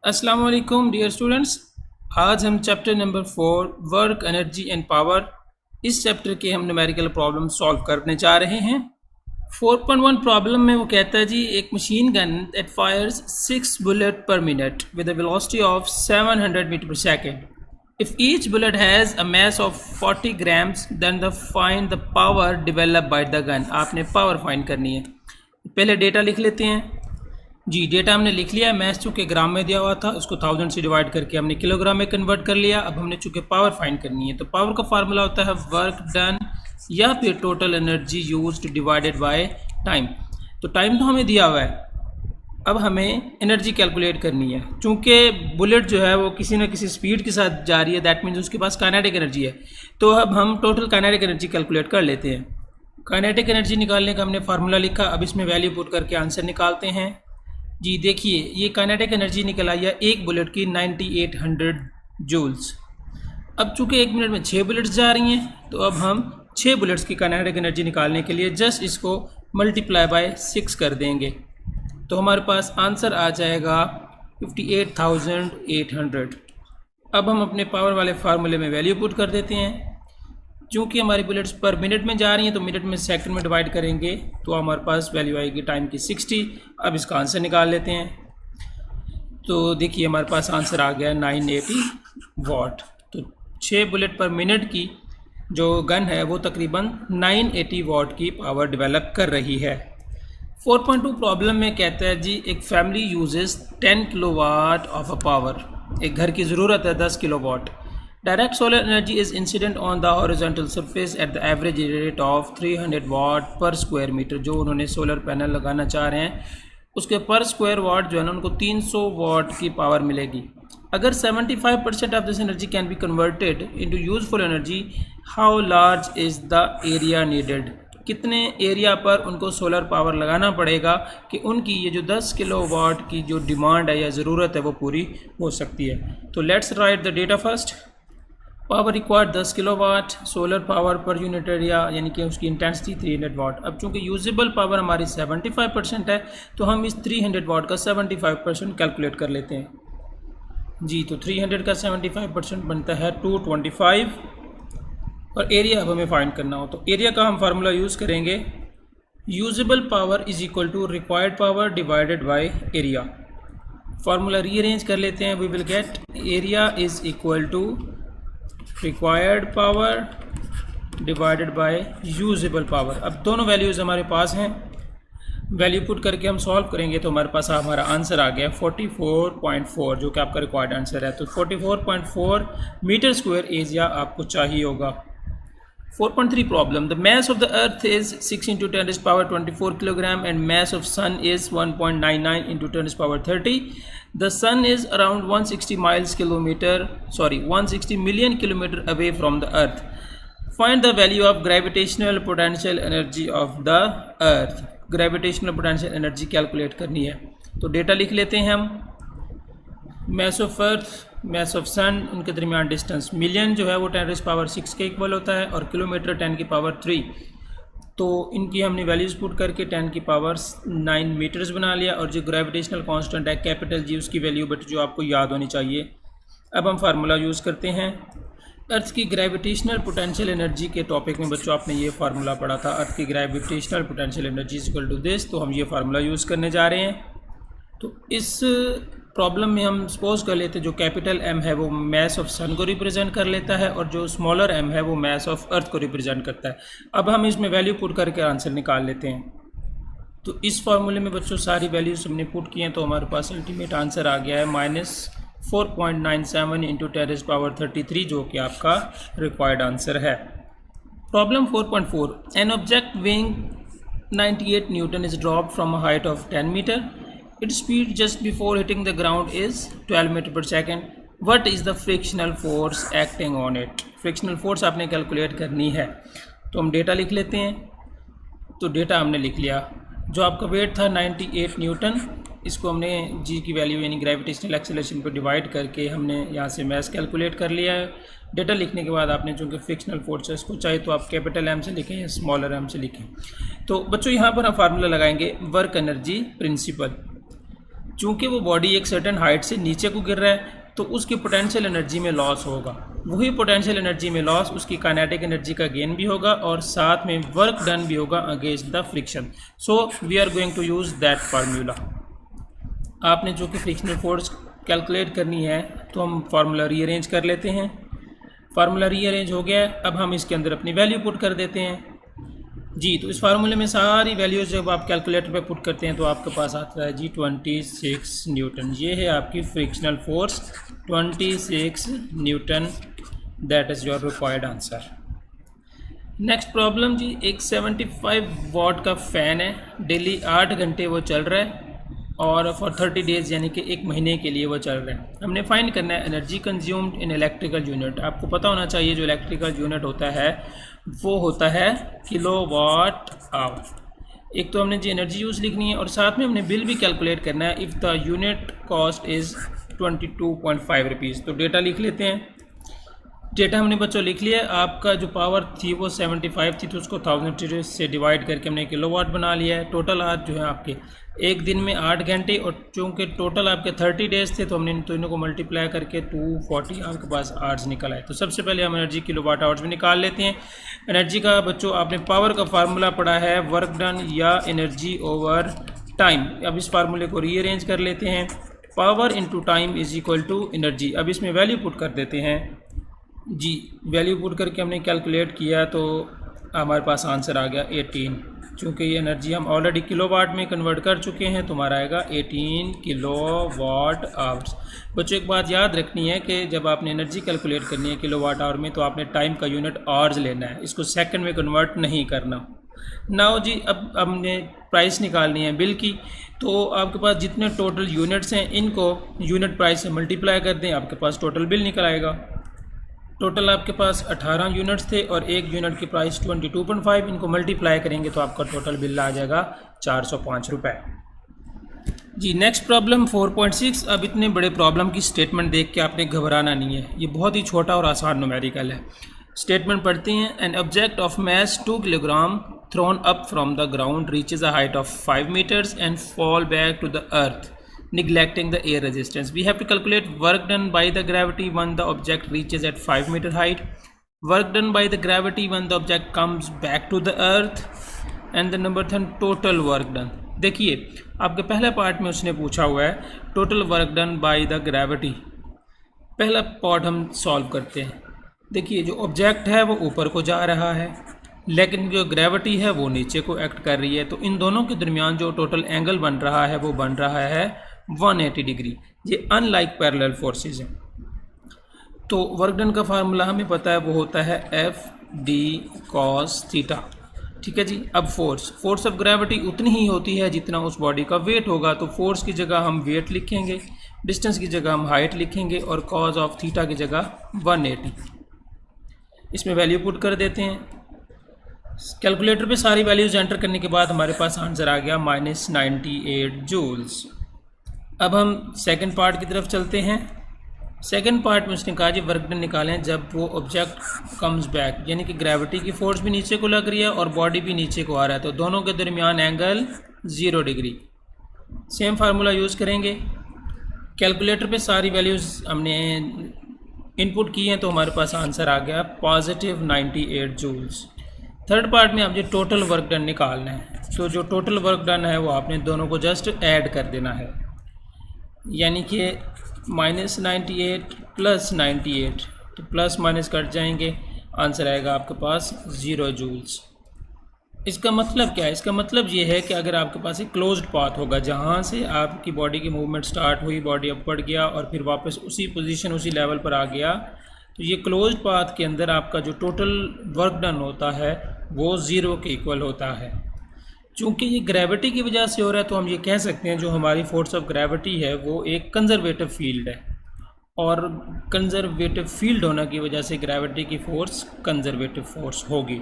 अस्सलाम वालेकुम dear students. आज हम chapter number 4 work energy and power इस चैप्टर के हम न्यूमेरिकल प्रॉब्लम सॉल्व करने जा रहे हैं। 4.1 प्रॉब्लम में वो कहता है जी एक machine gun that fires 6 bullet per minute with a velocity of 700 metre per second. If each bullet has a mass of 40 grams then the find the power develop by the gun. आपने power find करनी है। पहले data लिख लेते हैं जी। Data हमने लिख लिया है। मैथ चूँकि ग्राम में दिया हुआ था उसको 1000 से डिवाइड करके हमने किलोग्राम में कन्वर्ट कर लिया। अब हमने चूँकि पावर फाइंड करनी है तो पावर का फार्मूला होता है वर्क डन या फिर total energy used divided by time. तो टाइम तो हमें दिया हुआ है, अब हमें एनर्जी कैलकुलेट करनी है। चूँकि बुलेट जो है वो किसी न किसी स्पीड के साथ जा रही है, दैट मीन्स उसके पास काइनेटिक एनर्जी है। तो अब हम टोटल काइनेटिक एनर्जी कैलकुलेट कर लेते हैं। काइनेटिक एनर्जी निकालने का हमने फार्मूला लिखा, अब इसमें वैल्यू पुट करके आंसर निकालते हैं जी। देखिए ये काइनेटिक एनर्जी निकल आई है एक बुलेट की 9800 जूल्स। अब चूँकि एक मिनट में 6 बुलेट्स जा रही हैं तो अब हम 6 बुलेट्स की काइनेटिक एनर्जी निकालने के लिए जस्ट इसको मल्टीप्लाई बाय 6 कर देंगे तो हमारे पास आंसर आ जाएगा 58,800। अब हम अपने पावर वाले फार्मूले में वैल्यू पुट कर देते हैं। चूँकि हमारी बुलेट्स पर मिनट में जा रही हैं तो मिनट में सेकंड में डिवाइड करेंगे तो हमारे पास वैल्यू आएगी टाइम की 60। अब इसका आंसर निकाल लेते हैं तो देखिए हमारे पास आंसर आ गया 980 वाट। तो 6 बुलेट पर मिनट की जो गन है वो तकरीबन 980 वाट की पावर डेवलप कर रही है। 4.2 प्रॉब्लम में कहता है जी एक family uses 10 kilowatt of a power. एक घर की ज़रूरत है 10 kilowatt. Direct solar energy is incident on the horizontal surface at the average rate of 300 वाट पर स्क्वायर मीटर। जो उन्होंने सोलर पैनल लगाना चाह रहे हैं उसके पर स्क्वायर वाट जो है ना उनको 300 वाट की पावर मिलेगी। अगर 75% of this energy can be converted into useful energy, how large is the area needed. कितने एरिया पर उनको सोलर पावर लगाना पड़ेगा कि उनकी ये जो 10 किलो वाट की जो डिमांड है या ज़रूरत है वो पूरी हो सकती है। तो let's write the data first. Power required 10 kilowatt, solar power per unit area यानी कि उसकी इंटेंसिटी 300 वाट। अब चूंकि यूजेबल पावर हमारी 75% है तो हम इस 300 वाट का 75% कैलकुलेट कर लेते हैं जी। तो 300 का 75% बनता है 225 और एरिया अब हमें फाइंड करना हो तो एरिया का हम फार्मूला यूज़ करेंगे usable power is equal to required power divided by area. Formula rearrange कर लेते हैं। We will get area is equal to required power divided by usable power. अब दोनों वैल्यूज़ हमारे पास हैं, वैल्यू पुट करके हम सॉल्व करेंगे तो हमारे पास हमारा आंसर आ गया 44.4 जो कि आपका रिक्वायर्ड आंसर है। तो 44.4 मीटर स्क्वायर एरिया आपको चाहिए होगा। 4.3 problem. The mass of the earth is 6 into 10 raised power 24 kilogram and mass of sun is 1.99 into 10 raised power 30. The sun is around 160 million kilometer away from the earth. Find the value of gravitational potential energy of the earth. Gravitational potential energy calculate करनी है तो data लिख लेते हैं हम। Mass of earth, mass of sun, उनके दरमियान distance million जो है वो 10 रेज़ पावर 6 के इक्वल होता है और किलोमीटर 10 की पावर 3। तो इनकी हमने वैल्यूज़ पुट करके 10 की पावर 9 मीटर्स बना लिया और जो ग्रेविटेशनल कांस्टेंट है कैपिटल जी उसकी वैल्यू बट जो आपको याद होनी चाहिए। अब हम फार्मूला यूज़ करते हैं। अर्थ की ग्रेविटेशनल पोटेंशियल एनर्जी के टॉपिक में बच्चों आपने ये फार्मूला पढ़ा था, अर्थ की gravitational potential energy is equal to this. तो हम ये फार्मूला यूज़ करने जा रहे हैं। तो इस प्रॉब्लम में हम सपोज कर लेते हैं जो कैपिटल एम है वो मैस ऑफ सन को रिप्रेजेंट कर लेता है और जो स्मॉलर एम है वो मैस ऑफ अर्थ को रिप्रेजेंट करता है। अब हम इसमें वैल्यू पुट करके आंसर निकाल लेते हैं। तो इस फार्मूले में बच्चों सारी वैल्यूज हमने पुट किए हैं तो हमारे पास अल्टीमेट आंसर आ गया है -4.97 इंटू 10 रेज़ पावर 33 जो कि आपका रिक्वायर्ड आंसर है। Problem 4.4। An object weighing 98 newton is dropped from a height of 10 metre. Its speed just before hitting the ground is 12 metre per second. What is the frictional force acting on it? Frictional force आपने calculate करनी है तो हम data लिख लेते हैं। तो data हमने लिख लिया। जो आपका वेट था 98 न्यूटन, इसको हमने जी की वैल्यू यानी ग्रेविटेशनल एक्सेलरेशन पर डिवाइड करके हमने यहाँ से मैस कैलकुलेट कर लिया है। डेटा लिखने के बाद आपने चूँकि फ्रिक्शनल फोर्स है इसको चाहे तो आप कैपिटल एम से लिखें या स्मॉलर एम से लिखें। तो बच्चों यहाँ पर हम फार्मूला लगाएंगे वर्क एनर्जी प्रिंसिपल। चूँकि वो बॉडी एक सर्टेन हाइट से नीचे को गिर रहा है तो उसकी पोटेंशियल एनर्जी में लॉस होगा। वही पोटेंशियल एनर्जी में लॉस उसकी काइनेटिक एनर्जी का गेन भी होगा और साथ में वर्क डन भी होगा against the friction. So we are going to use that formula. आपने जो कि फ्रिक्शनल फोर्स कैलकुलेट करनी है तो हम फार्मूला रीअरेंज कर लेते हैं। फार्मूला रीअरेंज हो गया है, अब हम इसके अंदर अपनी वैल्यू पुट कर देते हैं जी। तो इस फार्मूले में सारी वैल्यूज़ जब आप कैलकुलेटर पे पुट करते हैं तो आपके पास आता है जी 26 न्यूटन। ये है आपकी frictional force 26 newton, that is your required answer. Next problem जी, एक 75 वाट का फ़ैन है, डेली 8 घंटे वो चल रहा है और फॉर 30 डेज़ यानी कि 1 महीने के लिए वो चल रहा है। हमने फाइंड करना है energy consumed in electrical unit. आपको पता होना चाहिए जो इलेक्ट्रिकल यूनिट होता है वो होता है किलोवाट आवर। एक तो हमने जी एनर्जी यूज़ लिखनी है और साथ में हमने बिल भी कैलकुलेट करना है। If the unit cost is 22.5 rupees. तो डेटा लिख लेते हैं। डेटा हमने बच्चों लिख लिया। आपका जो पावर थी वो 75 थी तो उसको 1000 से डिवाइड करके हमने किलोवाट बना लिया है। टोटल आज जो है आपके एक दिन में 8 घंटे और चूँकि टोटल आपके 30 डेज़ थे तो हमने तो इनको मल्टीप्लाई करके 240 आपके पास आवर्स निकल आए। तो सबसे पहले हम एनर्जी किलोवाट आवर्स में निकाल लेते हैं। एनर्जी का बच्चों आपने पावर का फार्मूला पढ़ा है वर्क डन या एनर्जी ओवर टाइम। अब इस फार्मूले को रीअरेंज कर लेते हैं। Power into time is equal to energy. अब इसमें वैल्यू पुट कर देते हैं जी। वैल्यू पुट करके हमने कैलकुलेट किया तो हमारे पास आंसर आ गया 18। चूँकि ये एनर्जी हम ऑलरेडी किलोवाट में कन्वर्ट कर चुके हैं तो हमारा आएगा 18 किलोवाट आवर्स। बच्चों एक बात याद रखनी है कि जब आपने एनर्जी कैलकुलेट करनी है किलोवाट आवर में तो आपने टाइम का यूनिट आवर्स लेना है, इसको सेकंड में कन्वर्ट नहीं करना। नाउ जी अब हमने प्राइस निकालनी है बिल की। तो आपके पास जितने टोटल यूनिट्स हैं इनको यूनिट प्राइस से मल्टीप्लाई कर दें, आपके पास टोटल बिल निकल आएगा। टोटल आपके पास 18 यूनिट्स थे और एक यूनिट की प्राइस 22.5। इनको मल्टीप्लाई करेंगे तो आपका टोटल बिल आ जाएगा 405 रुपये जी। Next problem 4.6। अब इतने बड़े प्रॉब्लम की स्टेटमेंट देख के आपने घबराना नहीं है, ये बहुत ही छोटा और आसान न्यूमेरिकल है। स्टेटमेंट पढ़ते हैं। An object of mass 2 kilogram thrown up from the ground reaches a height of 5 meters and fall back to the earth neglecting the air resistance. We have to calculate work done by the gravity when the object reaches at 5 meter height, work done by the gravity when the object comes back to the earth, and the number 10 total work done. देखिए आपके पहले part में उसने पूछा हुआ है total work done by the gravity. पहला part हम सॉल्व करते हैं। देखिए जो ऑब्जेक्ट है वो ऊपर को जा रहा है लेकिन जो ग्रेविटी है वो नीचे को एक्ट कर रही है, तो इन दोनों के दरमियान जो टोटल एंगल बन रहा है वो बन रहा है 180 डिग्री। ये अनलाइक पैरेलल फोर्सेस हैं। तो वर्क डन का फार्मूला हमें पता है वो होता है FD cos थीटा। ठीक है जी। अब फोर्स ऑफ ग्रेविटी उतनी ही होती है जितना उस बॉडी का वेट होगा, तो फोर्स की जगह हम वेट लिखेंगे, डिस्टेंस की जगह हम हाइट लिखेंगे और कॉज ऑफ थीटा की जगह 180। इसमें वैल्यू पुट कर देते हैं। कैलकुलेटर पे सारी वैल्यूज एंटर करने के बाद हमारे पास आंसर आ गया -98 जूल्स। अब हम सेकंड पार्ट की तरफ चलते हैं। सेकंड पार्ट में उसने कहा जी वर्क डन निकालें जब वो ऑब्जेक्ट कम्स बैक, यानी कि ग्रेविटी की फोर्स भी नीचे को लग रही है और बॉडी भी नीचे को आ रहा है, तो दोनों के दरमियान angle 0 degree. Same formula use करेंगे। कैलकुलेटर पे सारी वैल्यूज़ हमने इनपुट की हैं तो हमारे पास आंसर आ गया +98 जूल्स। थर्ड पार्ट में आप जो टोटल वर्क डन निकालना है, तो जो टोटल वर्क डन है वो आपने दोनों को जस्ट ऐड कर देना है, यानी कि -98 + 98, तो प्लस माइनस कट जाएंगे, आंसर आएगा आपके पास 0 जूल्स। इसका मतलब क्या है? इसका मतलब ये है कि अगर आपके पास एक क्लोज्ड पाथ होगा जहाँ से आपकी बॉडी की मूवमेंट स्टार्ट हुई, बॉडी अप बढ़ गया और फिर वापस उसी पोजीशन उसी लेवल पर आ गया, तो ये क्लोज्ड पाथ के अंदर आपका जो टोटल वर्क डन होता है वो 0 के इक्वल होता है। चूँकि ये ग्रेविटी की वजह से हो रहा है तो हम ये कह सकते हैं जो हमारी फोर्स ऑफ ग्रेविटी है वो एक कंजर्वेटिव फील्ड है, और कंजर्वेटिव फील्ड होने की वजह से ग्रेविटी की फोर्स कंजर्वेटिव फोर्स होगी।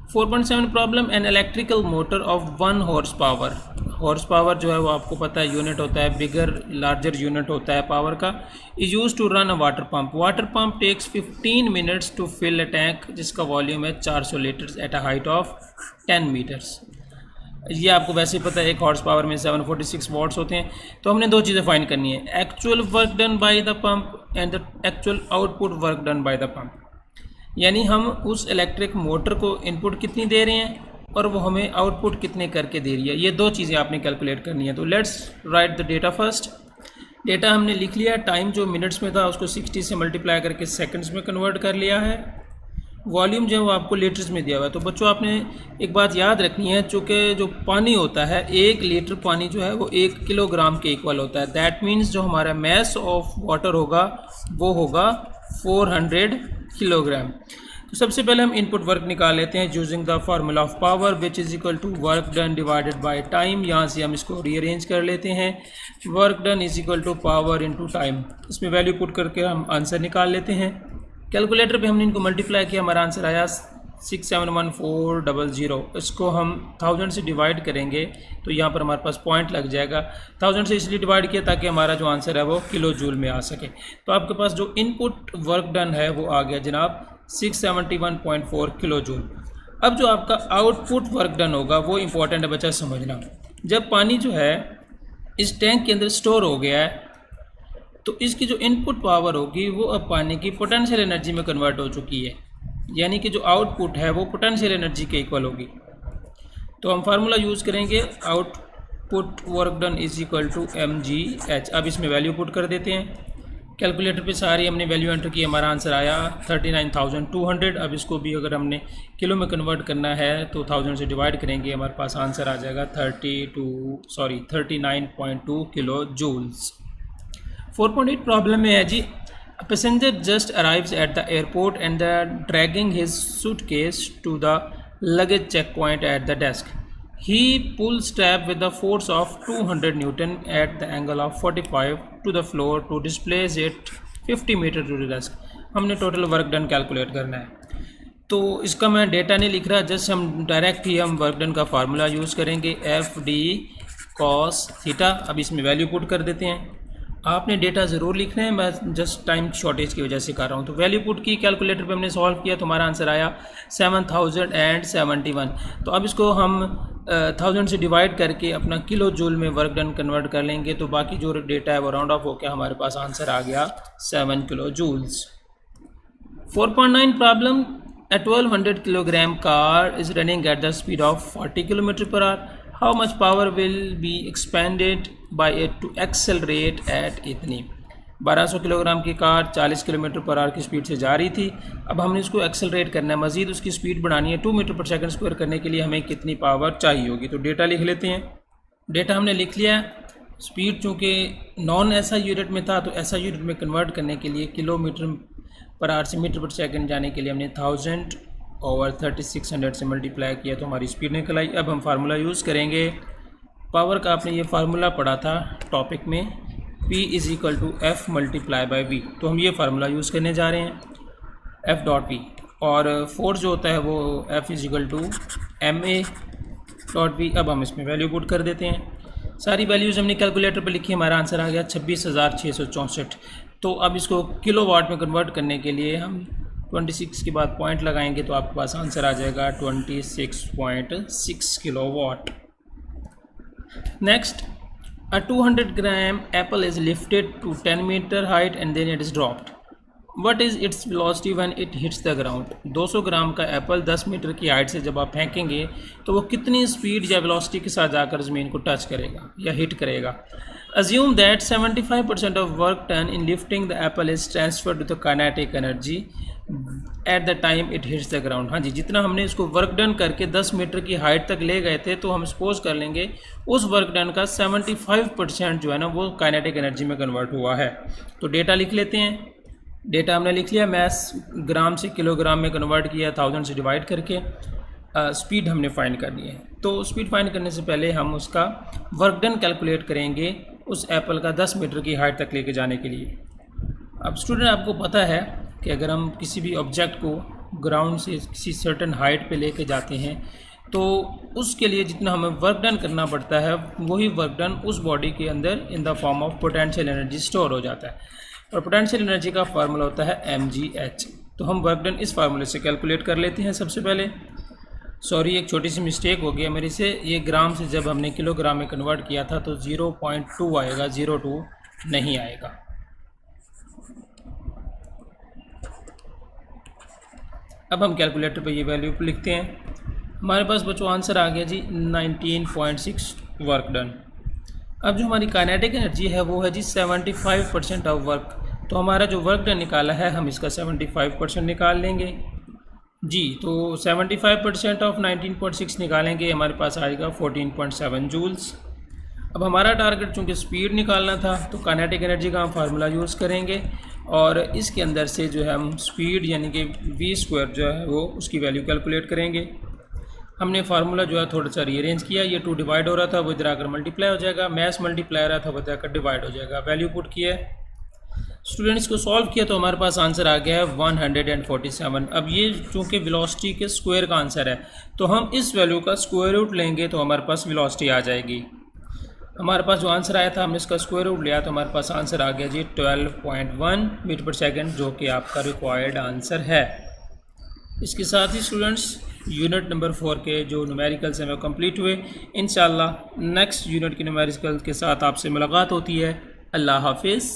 4.7 problem, an electrical motor of 1 horse power. Horse power जो है वो आपको पता है यूनिट होता है, बिगर लार्जर यूनिट होता है पावर का। Is use to run a water pump. Water pump takes 15 minutes to fill a tank जिसका वॉल्यूम है 400 litres at a height of 10 metres. ये आपको वैसे पता है, एक हॉर्स पावर में 746 वॉट्स होते हैं। तो हमने दो चीज़ें फाइंड करनी है, actual work done by the pump and the actual output work done by the pump. यानी हम उस इलेक्ट्रिक मोटर को इनपुट कितनी दे रहे हैं और वो हमें आउटपुट कितने करके दे रही है, ये दो चीज़ें आपने कैलकुलेट करनी है। तो let's write the data first. Data हमने लिख लिया, टाइम जो मिनट्स में था उसको 60 से मल्टीप्लाई करके सेकंड्स में कन्वर्ट कर लिया है। वॉल्यूम जो है वो आपको लीटर्स में दिया हुआ है। तो बच्चों आपने एक बात याद रखनी है, चूँकि जो पानी होता है 1 लीटर पानी जो है वो 1 किलोग्राम के इक्वल होता है। दैट मीन्स जो हमारा मैस ऑफ वाटर होगा वो होगा 400 किलोग्राम। तो सबसे पहले हम इनपुट वर्क निकाल लेते हैं using the formula of power which is equal to work done divided by time. यहाँ से हम इसको रीअरेंज कर लेते हैं, work done is equal to power into time. इसमें वैल्यू पुट करके हम आंसर निकाल लेते हैं। कैलकुलेटर पे हमने इनको मल्टीप्लाई किया, हमारा आंसर आया 671400। इसको हम 1000 से डिवाइड करेंगे तो यहाँ पर हमारे पास पॉइंट लग जाएगा। 1000 से इसलिए डिवाइड किया ताकि हमारा जो आंसर है वो किलो जूल में आ सके। तो आपके पास जो इनपुट वर्क डन है वो आ गया जनाब 671.4 किलो जूल। अब जो आपका आउटपुट वर्क डन होगा वो इम्पोर्टेंट है बच्चा समझना। जब पानी जो है इस टैंक के अंदर स्टोर हो गया है तो इसकी जो इनपुट पावर होगी वो अब पानी की पोटेंशियल एनर्जी में कन्वर्ट हो चुकी है, यानी कि जो आउटपुट है वो पोटेंशियल एनर्जी के इक्वल होगी। तो हम फार्मूला यूज़ करेंगे, output work done is equal to mgh। अब इसमें वैल्यू पुट कर देते हैं। कैलकुलेटर पे सारी हमने वैल्यू एंटर की, हमारा आंसर आया 39,200। अब इसको भी अगर हमने किलो में कन्वर्ट करना है तो 1000 से डिवाइड करेंगे, हमारे पास आंसर आ जाएगा 39.2 किलो जूल्स। 4.8 प्रॉब्लम में है जी, passenger just arrives at the airport and the dragging his suitcase to the luggage check point at the desk. He pulls strap with the force of 200 Newton at the angle of 45 to the floor to displace it 50 meter to the desk। हमने total work done calculate करना है। तो इसका मैं data नहीं लिख रहा, just हम डायरेक्ट ही हम वर्क डन का फार्मूला यूज़ करेंगे, FD cos थीटा। अब इसमें वैल्यू पुट कर देते हैं। आपने डेटा ज़रूर लिखना है, मैं जस्ट टाइम शॉर्टेज की वजह से कर रहा हूँ। तो वैल्यू पुट की, कैलकुलेटर पे हमने सॉल्व किया तो हमारा आंसर आया 7071। तो अब इसको हम 1000 से डिवाइड करके अपना किलो जूल में वर्क डन कन्वर्ट कर लेंगे तो बाकी जो डेटा है वो राउंड ऑफ होकर हमारे पास आंसर आ गया 7 kilo joules. 4.9 problem, a 1200 kilogram car is running at the speed of 40 km/h. How much power will be expended by it to accelerate at इतनी। 1200 किलोग्राम की कार 40 km/h की speed से जा रही थी। अब हमने इसको एक्सेलरेट करना है, मज़ीद उसकी स्पीड बढ़ानी है। 2 मीटर/सेकंड करने के लिए हमें कितनी पावर चाहिए होगी। तो डेटा लिख लेते हैं। डेटा हमने लिख लिया। स्पीड चूँकि नॉन ऐसा यूनिट में था तो ऐसा यूनिट में कन्वर्ट करने के लिए km/h से मीटर/सेकंड जाने के लिए हमने 1000 ओवर 3600 से मल्टीप्लाई किया तो हमारी स्पीड निकल आई। अब हम फार्मूला यूज़ करेंगे पावर का। आपने ये फार्मूला पढ़ा था टॉपिक में, P is equal to F multiply by V। तो हम ये फार्मूला यूज़ करने जा रहे हैं, F डॉट V। और फोर्स जो होता है वो F is equal to MA dot V। अब हम इसमें वैल्यू पुट कर देते हैं। सारी वैल्यूज़ हमने कैलकुलेटर पर लिखी, हमारा आंसर आ गया 26,664। तो अब इसको किलो वाट में कन्वर्ट करने के लिए हम 26 के बाद पॉइंट लगाएंगे तो आपके पास आंसर आ जाएगा 26.6 kilo watt. Next, a 200 gram apple is lifted to 10 meter height and then it is dropped. What is its velocity when it hits the ground? 200 ग्राम का एप्पल 10 मीटर की हाइट से जब आप फेंकेंगे तो वो कितनी स्पीड या वेलोसिटी के साथ जाकर ज़मीन को टच करेगा या हिट करेगा। Assume that 75% of work done in lifting the apple is transferred to the kinetic energy at the time it hits the ground। हाँ जी, जितना हमने इसको वर्क डन करके 10 मीटर की हाइट तक ले गए थे तो हम सपोज कर लेंगे उस वर्क डन का 75% जो है ना वो काइनेटिक एनर्जी में कन्वर्ट हुआ है। तो डेटा लिख लेते हैं। डेटा हमने लिख लिया, मैस ग्राम से किलोग्राम में कन्वर्ट किया 1000 से डिवाइड करके। स्पीड हमने फाइंड करनी है। तो स्पीड फाइंड करने से पहले हम उसका वर्क डन कैलकुलेट करेंगे उस एप्पल का 10 मीटर की हाइट तक लेके जाने के लिए। अब स्टूडेंट आपको पता है कि अगर हम किसी भी ऑब्जेक्ट को ग्राउंड से किसी सर्टेन हाइट पे लेके जाते हैं तो उसके लिए जितना हमें वर्क डन करना पड़ता है वही वर्क डन उस बॉडी के अंदर in the form of potential energy store हो जाता है। और पोटेंशियल एनर्जी का फार्मूला होता है mgh। तो हम वर्क डन इस फार्मूले से कैलकुलेट कर लेते हैं। सबसे पहले सॉरी, एक छोटी सी मिस्टेक हो गई मेरे से। ये ग्राम से जब हमने किलोग्राम में कन्वर्ट किया था तो 0.2 आएगा, 0.2 नहीं आएगा। अब हम कैलकुलेटर पे ये वैल्यू लिखते हैं। हमारे पास बच्चों आंसर आ गया जी 19.6 वर्क डन। अब जो हमारी काइनेटिक एनर्जी है वो है जी 75% ऑफ वर्क। तो हमारा जो वर्क डन निकाला है हम इसका 75% निकाल लेंगे जी। तो 75% ऑफ 19.6 निकालेंगे, हमारे पास आएगा 14.7 जूल्स। अब हमारा टारगेट चूँकि स्पीड निकालना था तो काइनेटिक एनर्जी का हम फार्मूला यूज़ करेंगे और इसके अंदर से जो है हम स्पीड यानी कि v² जो है वो उसकी वैल्यू कैलकुलेट करेंगे। हमने फार्मूला जो है थोड़ा सा रीअरेंज किया, ये 2 डिवाइड हो रहा था वो इधर आकर मल्टीप्लाई हो जाएगा, मैथ्स मल्टीप्लाई हो रहा था वो इधर आकर डिवाइड हो जाएगा। वैल्यू पुट किया है, स्टूडेंट्स को सॉल्व किया तो हमारे पास आंसर आ गया है 147। अब ये चूँकि वेलोसिटी के स्क्वायर का आंसर है तो हम इस वैल्यू का स्क्वायर रूट लेंगे तो हमारे पास वेलोसिटी आ जाएगी। हमारे पास जो आंसर आया था हमने इसका स्क्वायर रूट लिया तो हमारे पास आंसर आ गया जी 12.1 मीटर पर सेकंड, जो कि आपका रिक्वायर्ड आंसर है। इसके साथ ही स्टूडेंट्स यूनिट नंबर 4 के जो न्यूमेरिकल्स हैं वो कंप्लीट हुए। इंशाल्लाह नेक्स्ट यूनिट के न्यूमेरिकल के साथ आपसे मुलाकात होती है। अल्लाह हाफिज़।